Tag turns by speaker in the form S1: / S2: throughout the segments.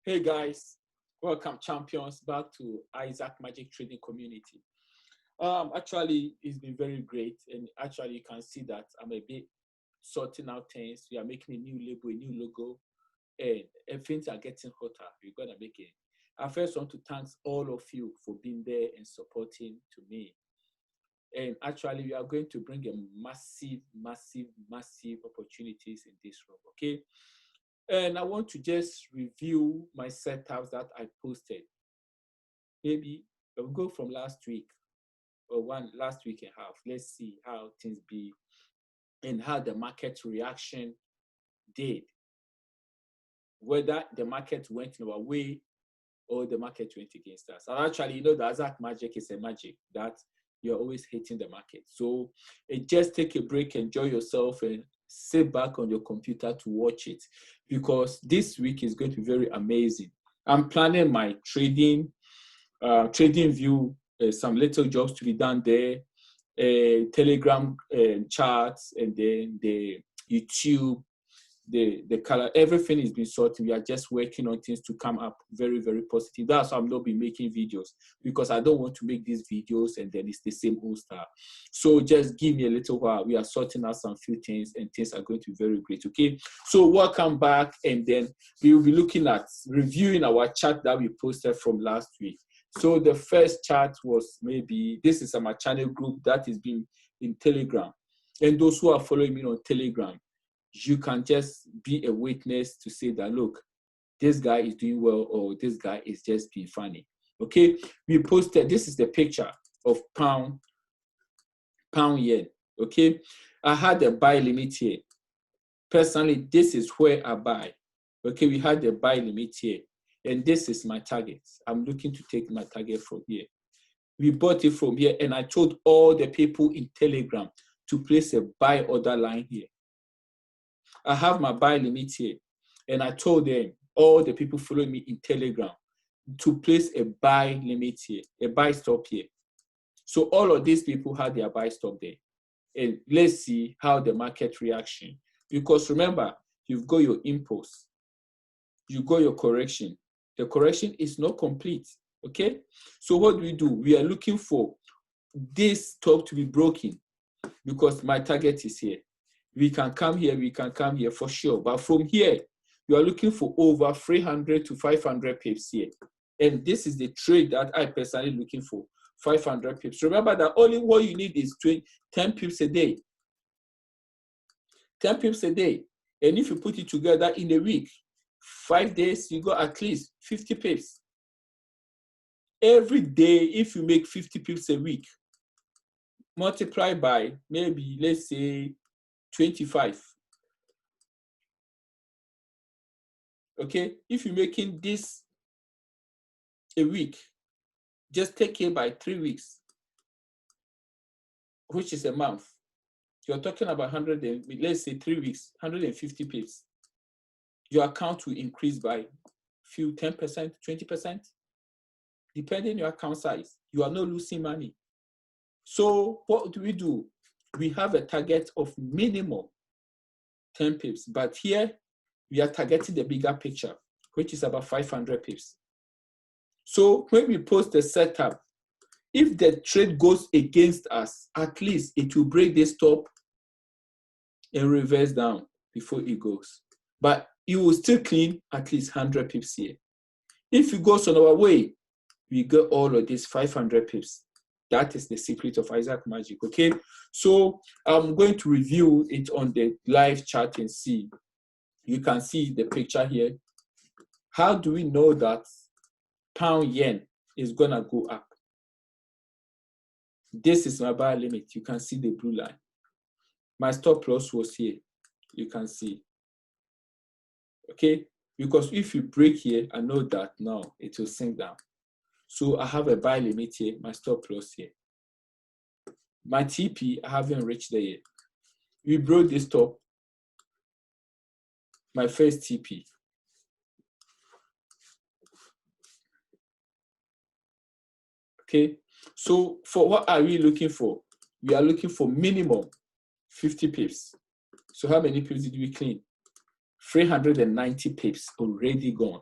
S1: Hey guys, welcome champions back to Isaac Magic Trading Community. Actually, it's been very great, and actually you can see that I'm a bit sorting out things. We are making a new label, a new logo, and things are getting hotter. We're gonna make it. I first want to thank all of you for being there and supporting to me. And actually, we are going to bring a massive opportunities in this room. Okay. And I want to just review my setups that I posted. Maybe I'll go from last week or last week and a half. Let's see how things be and how the market reaction did. Whether the market went in our way or the market went against us. And actually, you know, the Isaac magic is a magic that you're always hitting the market. So just take a break, enjoy yourself, and sit back on your computer to watch it, because this week is going to be very amazing. I'm planning my trading view, some little jobs to be done there, Telegram charts, and then the YouTube, the color, everything is being sorted. We are just working on things to come up very positive. That's why I'm not be making videos, because I don't want to make these videos and then it's the same old stuff. So just give me a little while. We are sorting out some few things and things are going to be very great. Okay, so welcome back, and then we will be looking at reviewing our chart that we posted from last week. So the first chart was, maybe this is my channel group that is being in Telegram, and those who are following me on Telegram, you can just be a witness to say that, look, this guy is doing well, or this guy is just being funny. Okay, we posted, this is the picture of pound yen. Okay, I had a buy limit here. Personally, this is where I buy. Okay, we had a buy limit here, and this is my target. I'm looking to take my target from here. We bought it from here, and I told all the people in Telegram to place a buy order line here. I have my buy limit here, and I told them, all the people following me in Telegram, to place a buy limit here, a buy stop here. So all of these people had their buy stop there. And let's see how the market reaction, because remember, you've got your impulse, you got your correction. The correction is not complete. Okay, so what do? We are looking for this top to be broken, because my target is here. We can come here for sure. But from here, you are looking for over 300 to 500 pips here. And this is the trade that I personally looking for, 500 pips. Remember that only what you need is 10 pips a day. 10 pips a day. And if you put it together in a week, 5 days, you got at least 50 pips. Every day, if you make 50 pips a week, multiply by maybe, let's say, 25. Okay, if you're making this a week, just take it by 3 weeks, which is a month. You're talking about 100, and let's say 3 weeks, 150 pips. Your account will increase by few 10%, 20%, depending on your account size. You are not losing money. So what do? We have a target of minimum 10 pips, but here we are targeting the bigger picture, which is about 500 pips. So when we post the setup, if the trade goes against us, at least it will break this top and reverse down before it goes. But it will still clean at least 100 pips here. If it goes on our way, we get all of these 500 pips. That is the secret of Isaac Magic, okay? So I'm going to review it on the live chat and see. You can see the picture here. How do we know that pound yen is gonna go up? This is my buy limit. You can see the blue line. My stop loss was here. You can see. Okay? Because if you break here, I know that now it will sink down. So I have a buy limit here, my stop loss here. My TP, I haven't reached there yet. We broke this top. My first TP. Okay, so for what are we looking for? We are looking for minimum 50 pips. So how many pips did we clean? 390 pips already gone.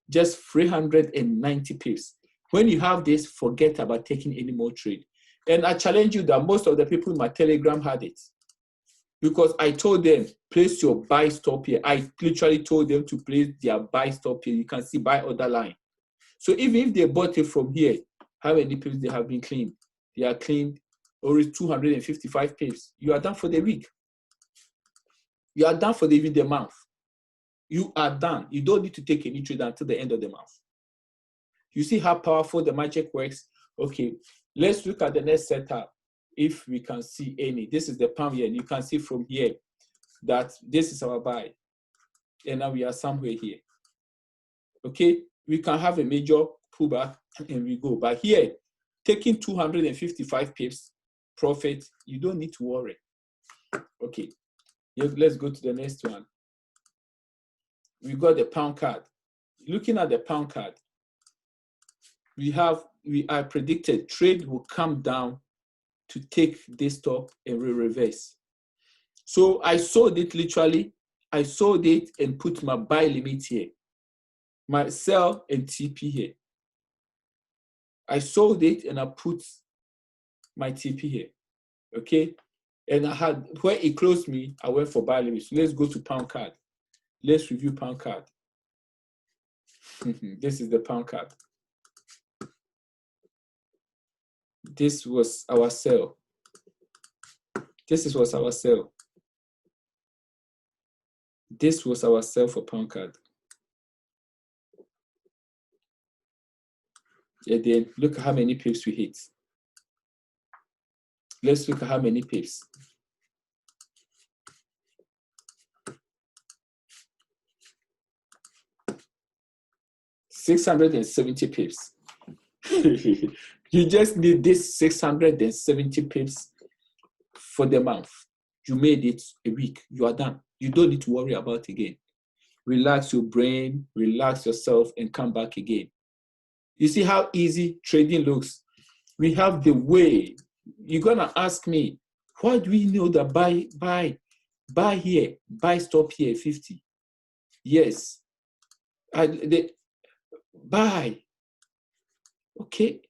S1: just 390 pips. When you have this, forget about taking any more trade. And I challenge you that most of the people in my Telegram had it. Because I told them, place your buy stop here. I literally told them to place their buy stop here. You can see buy order line. So even if they bought it from here, how many pips they have been cleaned? They are cleaned only 255 pips. You are done for the week. You are done for even the month. You are done. You don't need to take any trade until the end of the month. You see how powerful the magic works? Okay, let's look at the next setup. If we can see any, this is the pound here, and you can see from here that this is our buy. And now we are somewhere here. Okay, we can have a major pullback and we go. But here, taking 255 pips profit, you don't need to worry. Okay, let's go to the next one. We got the pound card. Looking at the pound card, I predicted trade will come down to take this top and reverse. So I sold it literally. I sold it and put my buy limit here, my sell and TP here. I sold it and I put my TP here. Okay, and I had where it closed me, I went for buy limit. So let's go to pound card. Let's review pound card. This is the pound card. This was our sell. This was our sell. This was our sell for pound card. And then look at how many pips we hit. Let's look at how many pips. $670 pips. You just need this 670 pips for the month. You made it a week. You are done. You don't need to worry about it again. Relax your brain, relax yourself, and come back again. You see how easy trading looks? We have the way. You're gonna ask me, why do we know that buy here, buy stop here 50? Yes. Buy. Okay.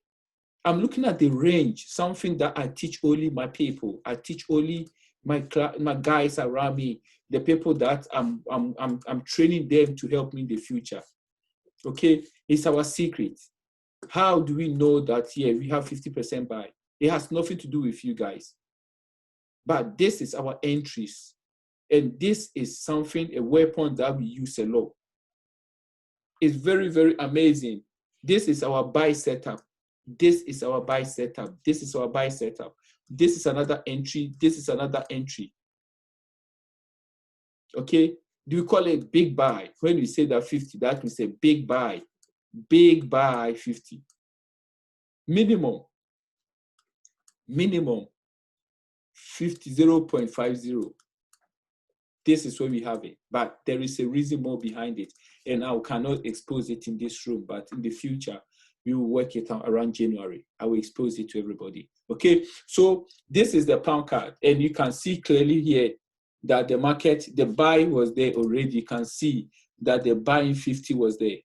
S1: I'm looking at the range, something that I teach only my people. I teach only my guys around me, the people that I'm training them to help me in the future. Okay, it's our secret. How do we know that here we have 50% buy? It has nothing to do with you guys. But this is our entries. And this is something, a weapon that we use a lot. It's very, very amazing. This is our buy setup. This is our buy setup. This is our buy setup. This is another entry. This is another entry. Okay? Do you call it big buy? When we say that 50, that means a big buy. Big buy 50. Minimum 50, 0.50. This is where we have it. But there is a reason more behind it. And I cannot expose it in this room. But in the future, we will work it out around January. I will expose it to everybody. Okay, so this is the pound card. And you can see clearly here that the market, the buy was there already. You can see that the buying 50 was there.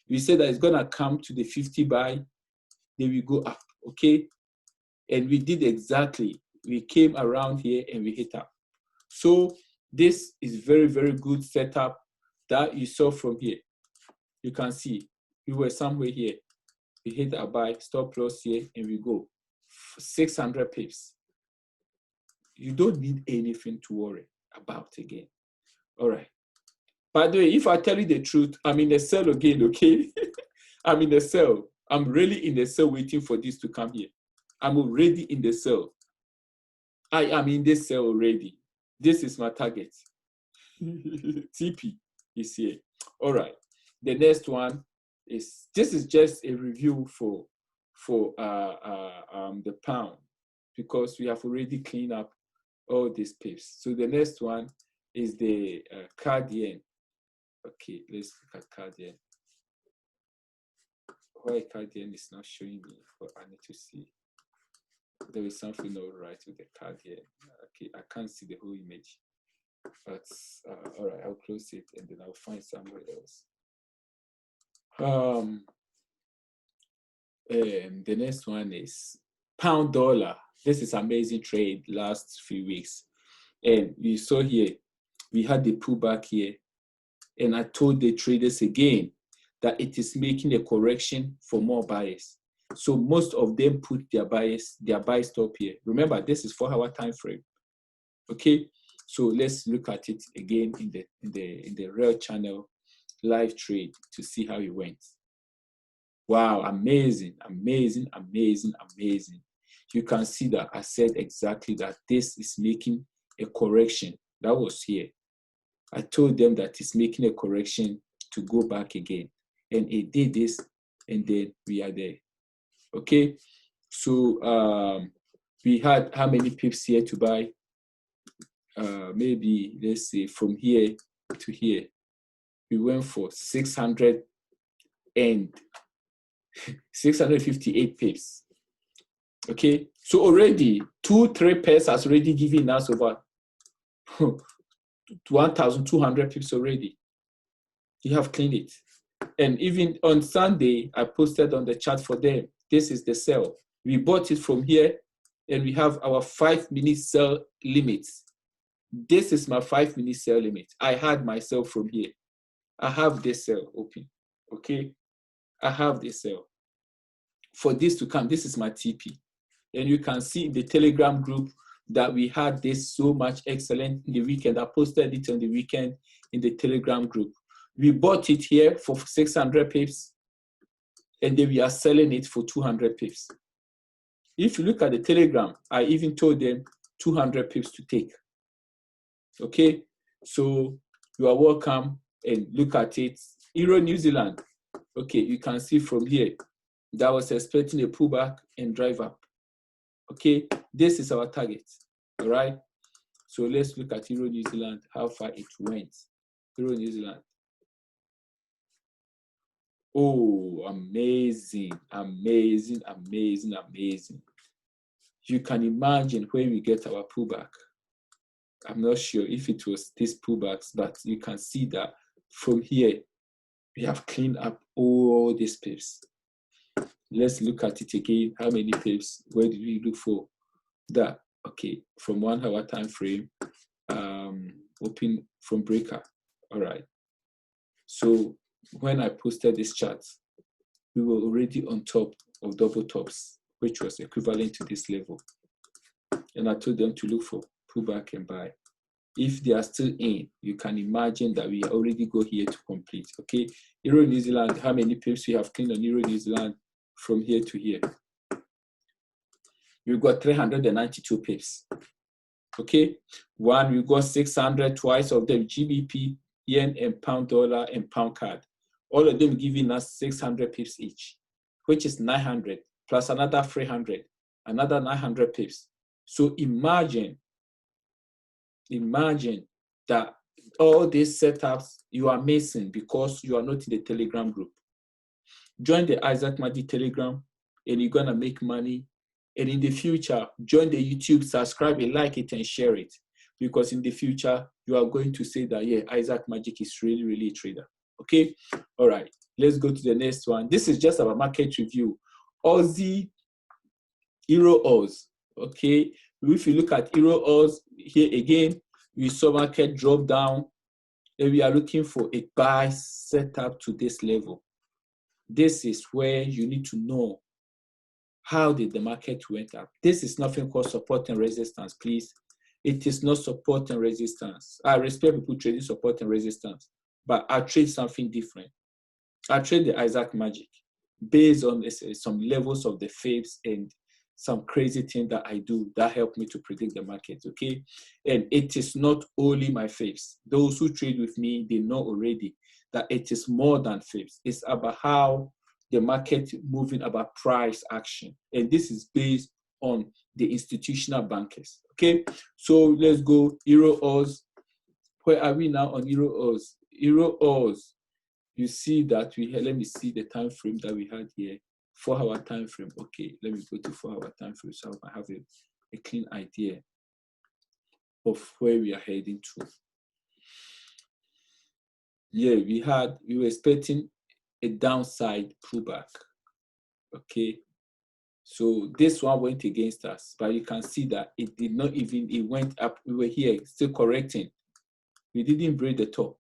S1: We said that it's going to come to the 50 buy. Then we go up. Okay, and we did exactly. We came around here and we hit up. So this is very, very good setup that you saw from here. You can see we were somewhere here. We hit our buy, stop loss here, and we go 600 pips. You don't need anything to worry about again. All right. By the way, if I tell you the truth, I'm in the cell again, okay? I'm in the cell. I'm really in the cell waiting for this to come here. I'm already in the cell. I am in this cell already. This is my target. TP is here. All right. The next one is, this is just a review for the pound, because we have already cleaned up all these pips. So the next one is the card yen. Okay, let's look at card yen. Why card yen is not showing me? I need to see. There is something not right with the card yen. Okay, I can't see the whole image. But all right, I'll close it and then I'll find somewhere else. The next one is pound dollar. This is amazing trade last few weeks. And you saw here, we had the pullback here. And I told the traders again that it is making a correction for more buyers. So most of them put their buy stop here. Remember, this is 4-hour time frame. Okay, so let's look at it again in the real channel live trade to see how it went. Wow, amazing, amazing, amazing, amazing. You can see that I said exactly that this is making a correction. That was here. I told them that it's making a correction to go back again. And it did this, and then we are there. Okay, so we had how many pips here to buy? Maybe, let's say, from here to here. We went for 658 pips. Okay, so already 2-3 pairs has already given us over 1,200 pips already. You have cleaned it. And even on Sunday, I posted on the chat for them. This is the sell. We bought it from here, and we have our 5-minute sell limits. This is my 5-minute sell limit. I had myself from here. I have this sell open. Okay, I have this sell. For this to come, this is my TP. And you can see in the Telegram group that we had this so much excellent in the weekend. I posted it on the weekend in the Telegram group. We bought it here for 600 pips, and then we are selling it for 200 pips. If you look at the Telegram, I even told them 200 pips to take. Okay, so you are welcome, and look at it. Euro New Zealand. Okay, you can see from here that I was expecting a pullback and drive up. Okay, this is our target. All right, so let's look at Euro New Zealand, how far it went. Euro New Zealand. Oh, amazing, amazing, amazing, amazing. You can imagine where we get our pullback. I'm not sure if it was these pullbacks, but you can see that from here, we have cleaned up all these pips. Let's look at it again. How many pips? Where did we look for that? Okay, from 1-hour time frame, open from breaker. All right. So when I posted this chart, we were already on top of double tops, which was equivalent to this level. And I told them to look for pullback and buy. If they are still in, you can imagine that we already go here to complete. Okay, Euro New Zealand, how many pips we have cleaned on Euro New Zealand from here to here? We got 392 pips. Okay, one, we got 600, twice of them, GBP, yen, and pound dollar, and pound card. All of them giving us 600 pips each, which is 900, plus another 300, another 900 pips. So imagine that all these setups you are missing because you are not in the Telegram group. Join the Isaac Magic Telegram, and you're gonna make money. And in the future, join the YouTube, subscribe, and like it, and share it. Because in the future, you are going to say that, yeah, Isaac Magic is really, really a trader. Okay? All right. Let's go to the next one. This is just our market review. Aussie, Euro Oz. Okay? If you look at Euro Oz here again, we saw market drop down, and we are looking for a buy setup to this level. This is where you need to know how did the market went up. This is nothing called support and resistance, please. It is not support and resistance. I respect people trading support and resistance, but I trade something different. I trade the Isaac Magic based on some levels of the Fibs and some crazy thing that I do that help me to predict the market, okay? And it is not only my Fibs. Those who trade with me, they know already that it is more than Fibs. It's about how the market moving, about price action. And this is based on the institutional bankers, okay? So let's go Euro Oz. Where are we now on Euro Oz? Euro Oz, you see that let me see the time frame that we had here. 4-hour time frame. Okay, let me go to 4-hour time frame so I have a clean idea of where we are heading to. Yeah, we were expecting a downside pullback. Okay, so this one went against us, but you can see that it did not even, it went up. We were here still correcting. We didn't break the top.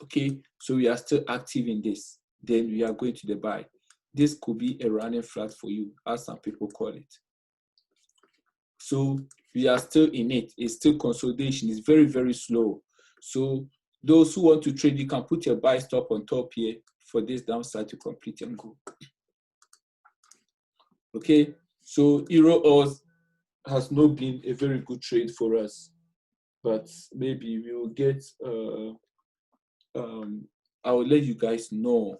S1: Okay, so we are still active in this. Then we are going to the buy. This could be a running flat for you, as some people call it. So we are still in it. It's still consolidation. It's very, very slow. So those who want to trade, you can put your buy stop on top here for this downside to complete and go. Okay, so Euro Oz has not been a very good trade for us, but maybe we will get, I will let you guys know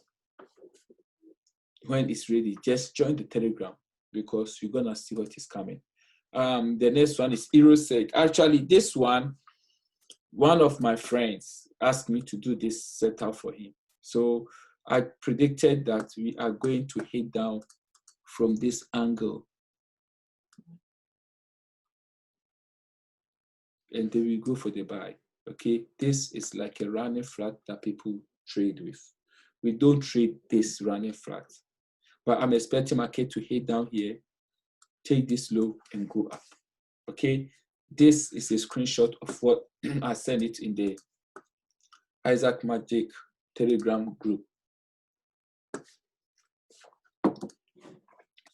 S1: when it's ready. Just join the Telegram because you're gonna see what is coming. The next one is EuroSec. Actually, this one of my friends asked me to do this setup for him. So I predicted that we are going to hit down from this angle. And then we go for the buy. Okay, this is like a running flat that people trade with. We don't trade this running flat, but I'm expecting market to hit down here, take this low and go up. Okay, this is a screenshot of what I sent it in the Isaac Magic Telegram group.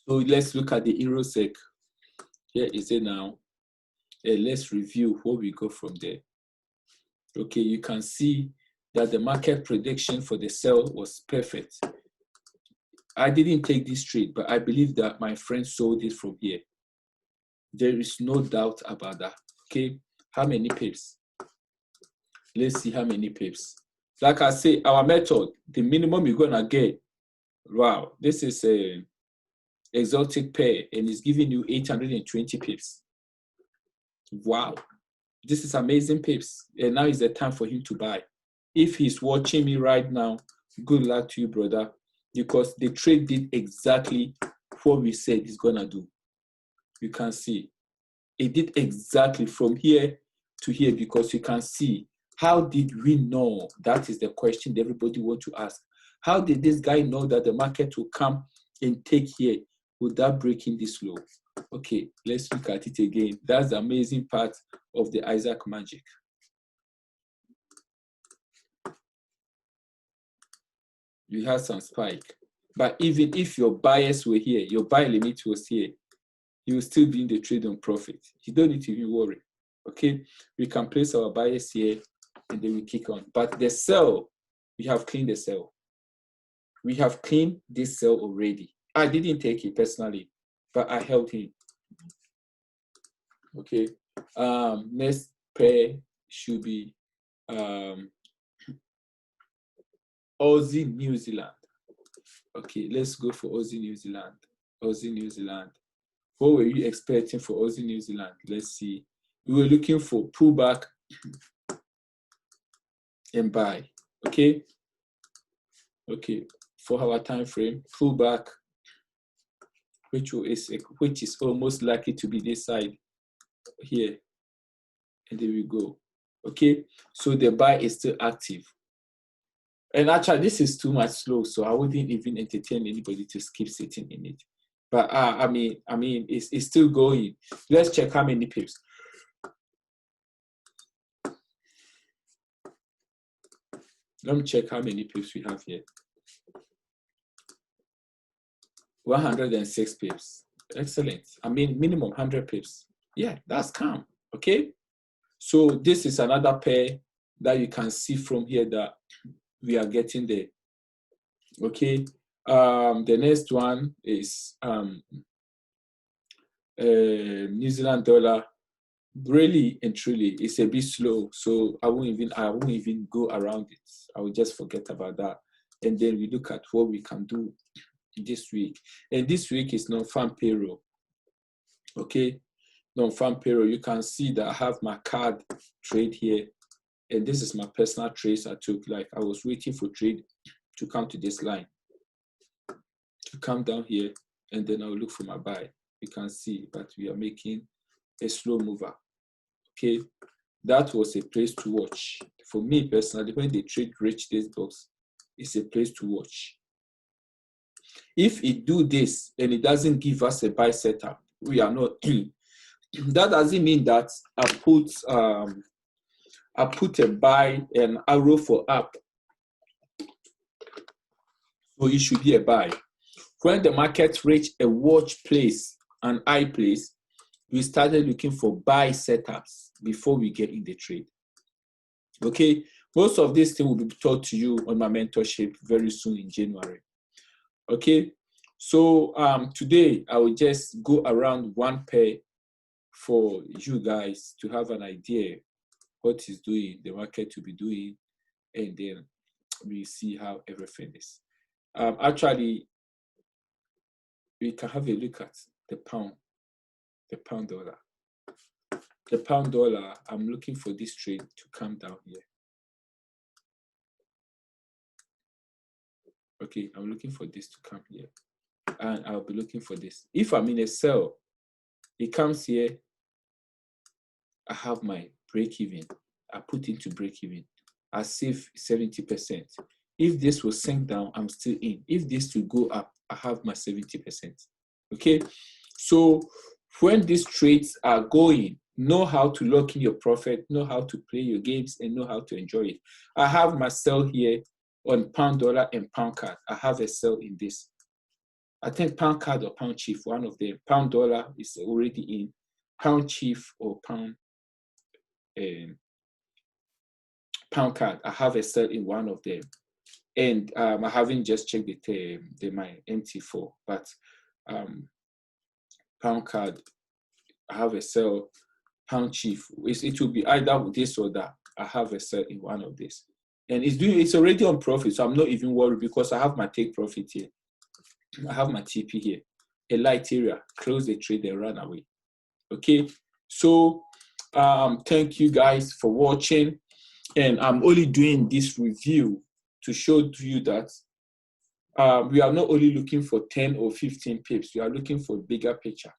S1: So let's look at the EuroSec. Here is it now. Let's review where we go from there. Okay, you can see that the market prediction for the sell was perfect. I didn't take this trade, but I believe that my friend sold it from here. There is no doubt about that. Okay, how many pips? Let's see how many pips. Like I say, our method, the minimum you're gonna get. Wow, this is a exotic pair and it's giving you 820 pips. Wow, this is amazing pips. And now is the time for him to buy. If he's watching me right now, good luck to you, brother, because the trade did exactly what we said it's gonna do. You can see it did exactly from here to here, because you can see, how did we know? That is the question that everybody wants to ask. How did this guy know that the market will come and take here without breaking this low? Okay, let's look at it again. That's the amazing part of the Isaac magic. You had some spike, but even if your bias were here, your buy limit was here, you will still be in the trade on profit. You don't need to even worry. Okay, we can place our bias here and then we kick on. But the sell, we have cleaned the sell. We have cleaned this sell already. I didn't take it personally, but I helped him. Okay, next pair should be Aussie New Zealand. Okay, let's go for Aussie New Zealand. Aussie New Zealand. What were you expecting for Aussie New Zealand? Let's see. We were looking for pullback and buy. Okay. Okay. For our time frame, pullback, which is almost likely to be this side here, and there we go. Okay. So the buy is still active. And actually, this is too much slow, so I wouldn't even entertain anybody to keep sitting in it. But I mean, it's still going. Let's check how many pips. Let me check how many pips we have here. 106 pips. Excellent. I mean, minimum 100 pips. Yeah, that's calm. Okay. So this is another pair that you can see from here that we are getting there. Okay. The next one is New Zealand dollar. Really and truly, it's a bit slow, so I won't even go around it. I will just forget about that, and then we look at what we can do this week. And this week is non-farm payroll. Okay, non-farm payroll. You can see that I have my card trade here, and this is my personal trades I took. Like, I was waiting for trade to come to this line, to come down here, and then I'll look for my buy. You can see that we are making a slow mover. Okay, that was a place to watch. For me personally, when the trade reached this box, it's a place to watch. If it do this and it doesn't give us a buy setup, we are not in. That doesn't mean that I put a buy and arrow for up, so it should be a buy. When the market reached a watch place, an eye place, we started looking for buy setups before we get in the trade. Okay, most of this thing will be taught to you on my mentorship very soon in January. Okay, so today I will just go around one pair for you guys to have an idea what is doing, the market will be doing, and then we see how everything is. Actually, we can have a look at the pound dollar. The pound dollar, I'm looking for this trade to come down here. Okay, I'm looking for this to come here. And I'll be looking for this. If I'm in a sell, it comes here, I have my break even. I put into break even. I save 70%. If this will sink down, I'm still in. If this will go up, I have my 70%. Okay, so when these trades are going, know how to lock in your profit, know how to play your games, and know how to enjoy it. I have my sell here on pound dollar and pound card. I have a sell in this. I think pound card or pound chief, one of them. Pound dollar is already in. Pound chief or pound card, I have a sell in one of them. And I haven't just checked my MT4, but pound card, I have a sell. Pound chief, it will be either this or that. I have a sell in one of this. And it's already on profit, so I'm not even worried because I have my take profit here. I have my TP here. A light area, close the trade and run away. Okay, so thank you guys for watching. And I'm only doing this review to show to you that we are not only looking for 10 or 15 pips, we are looking for a bigger picture.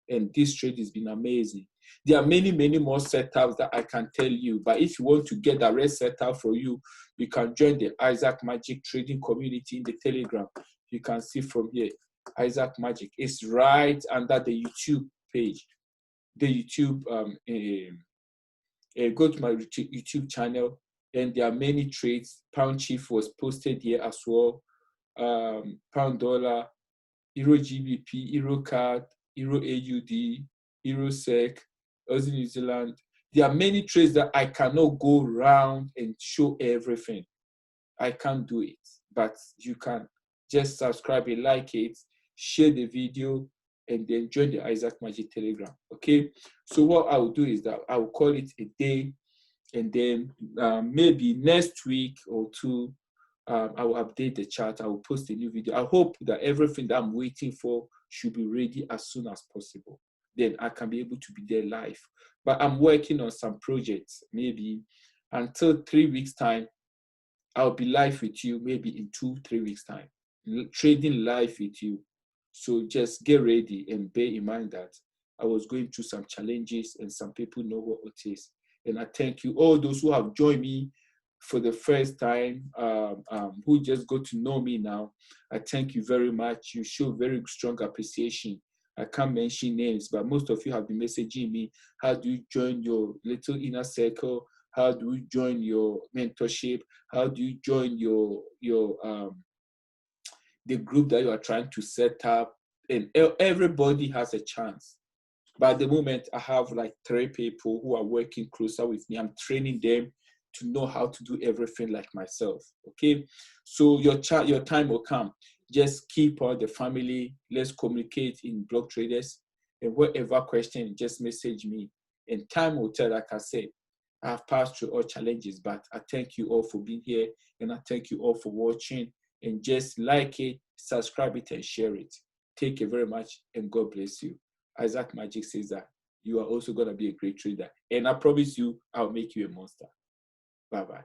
S1: And this trade has been amazing. There are many, many more setups that I can tell you. But if you want to get the rest setup for you, you can join the Isaac Magic trading community in the Telegram. You can see from here, Isaac Magic. It's right under the YouTube page. The YouTube, go to my YouTube channel, and there are many trades. Pound Chief was posted here as well. Pound dollar, Euro GBP, Euro CAD, Euro AUD, Euro SEC, Aussie New Zealand. There are many trades that I cannot go around and show everything. I can't do it, but you can just subscribe and like it, share the video, and then join the Isaac Magic Telegram. Okay, so what I will do is that I will call it a day, and then maybe next week or two, I will update the chat. I will post a new video. I hope that everything that I'm waiting for should be ready as soon as possible. Then I can be able to be there live. But I'm working on some projects. Maybe until 3 weeks time, I'll be live with you. Maybe in 2-3 weeks time, trading live with you. So just get ready and bear in mind that I was going through some challenges, and some people know what it is. And I thank you, all those who have joined me for the first time, who just got to know me now. I thank you very much. You show very strong appreciation. I can't mention names, but most of you have been messaging me. How do you join your little inner circle? How do you join your mentorship? How do you join the group that you are trying to set up? And everybody has a chance. But at the moment, I have like 3 people who are working closer with me. I'm training them to know how to do everything like myself. Okay, so your time will come. Just keep on the family. Let's communicate in Block Traders, and whatever question, just message me. And time will tell. Like I said, I have passed through all challenges, but I thank you all for being here, and I thank you all for watching. And just like it, subscribe it, and share it. Thank you very much, and God bless you. Isaac Magic says that you are also going to be a great trader. And I promise you, I'll make you a monster. Bye-bye.